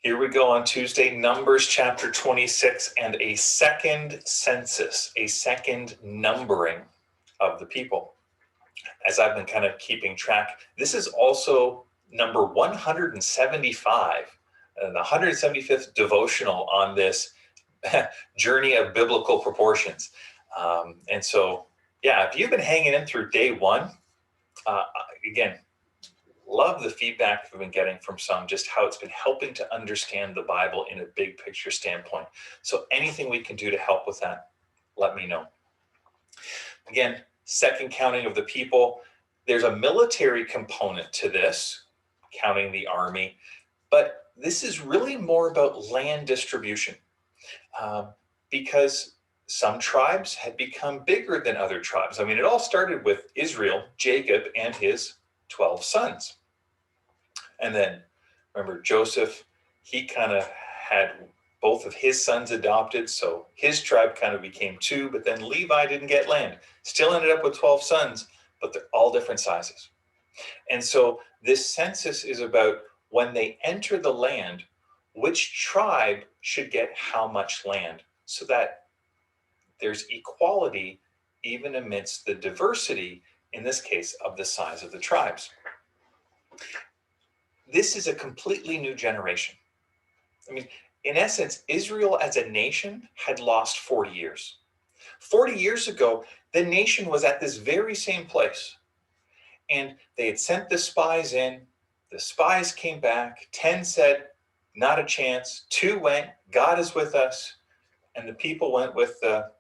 Here we go on Tuesday, Numbers chapter 26, and a second census, a second numbering of the people. As I've been kind of keeping track, this is also number 175, the 175th devotional on this journey of biblical proportions. And so, yeah, if you've been hanging in through day one, again, love the feedback we've been getting from some, just how it's been helping to understand the Bible in a big picture standpoint. So anything we can do to help with that, let me know. Again, second counting of the people. There's a military component to this, counting the army, but this is really more about land distribution because some tribes had become bigger than other tribes. I mean, it all started with Israel, Jacob, and his 12 sons. And then remember Joseph, he kind of had both of his sons adopted, so his tribe kind of became two, but then Levi didn't get land. Still ended up with 12 sons, but they're all different sizes. And so this census is about when they enter the land, which tribe should get how much land, so that there's equality even amidst the diversity, in this case, of the size of the tribes. This is a completely new generation. I mean, in essence, Israel as a nation had lost 40 years. 40 years ago, the nation was at this very same place. And they had sent the spies in. The spies came back. 10 said, not a chance. 2 went, God is with us. And the people went with the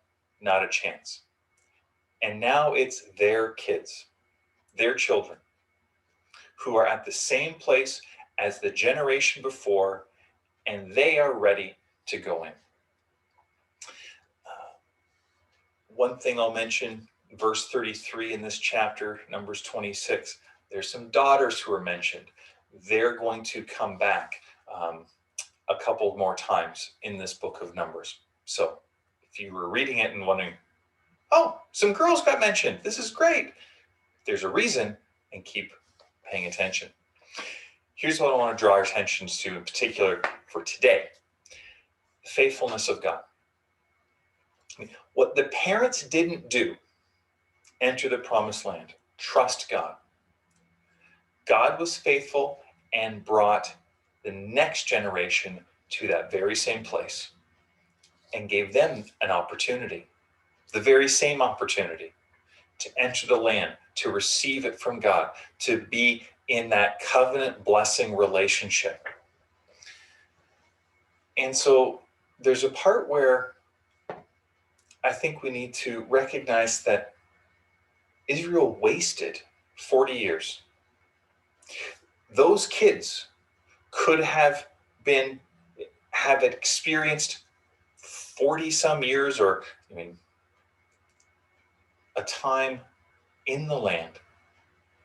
not a chance. And now it's their kids, their children, who are at the same place as the generation before, and they are ready to go in. One thing I'll mention, verse 33 in this chapter, Numbers 26, there's some daughters who are mentioned. They're going to come back a couple more times in this book of Numbers. So if you were reading it and wondering, oh, some girls got mentioned, this is great, there's a reason, and keep paying attention. Here's what I want to draw our attention to in particular for today: the faithfulness of God. What the parents didn't do, enter the promised land, trust God. God was faithful and brought the next generation to that very same place and gave them an opportunity, the very same opportunity, to enter the land, to receive it from God, to be in that covenant blessing relationship. And so there's a part where I think we need to recognize that Israel wasted 40 years. Those kids could have experienced 40 some years, or a time in the land,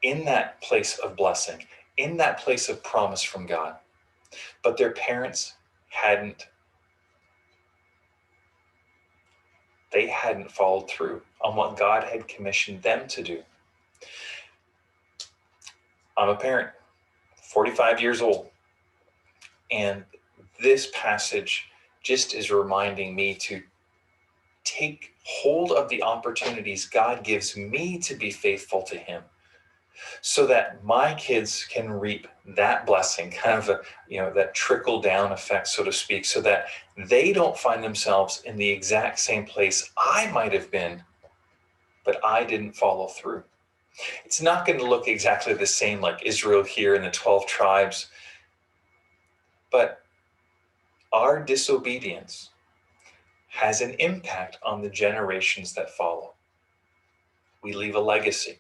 in that place of blessing, in that place of promise from God. But their parents hadn't followed through on what God had commissioned them to do. I'm a parent, 45 years old, and this passage just is reminding me to take hold of the opportunities God gives me to be faithful to Him, so that my kids can reap that blessing, kind of that trickle down effect, so to speak, so that they don't find themselves in the exact same place I might have been, but I didn't follow through. It's not going to look exactly the same like Israel here in the 12 tribes, but our disobedience has an impact on the generations that follow. We leave a legacy.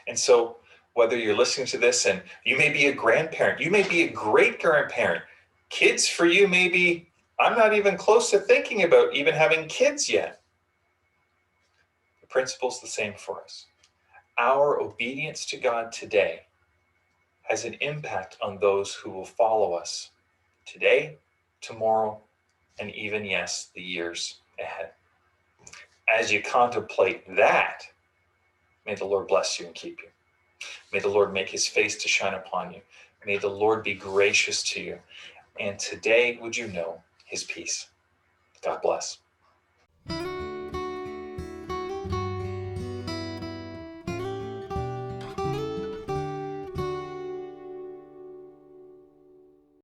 And so whether you're listening to this and you may be a grandparent, you may be a great grandparent, kids for you maybe, I'm not even close to thinking about even having kids yet. The principle's the same for us. Our obedience to God today has an impact on those who will follow us today, tomorrow, and even, yes, the years ahead. As you contemplate that, may the Lord bless you and keep you. May the Lord make His face to shine upon you. May the Lord be gracious to you. And today, would you know his peace? God bless.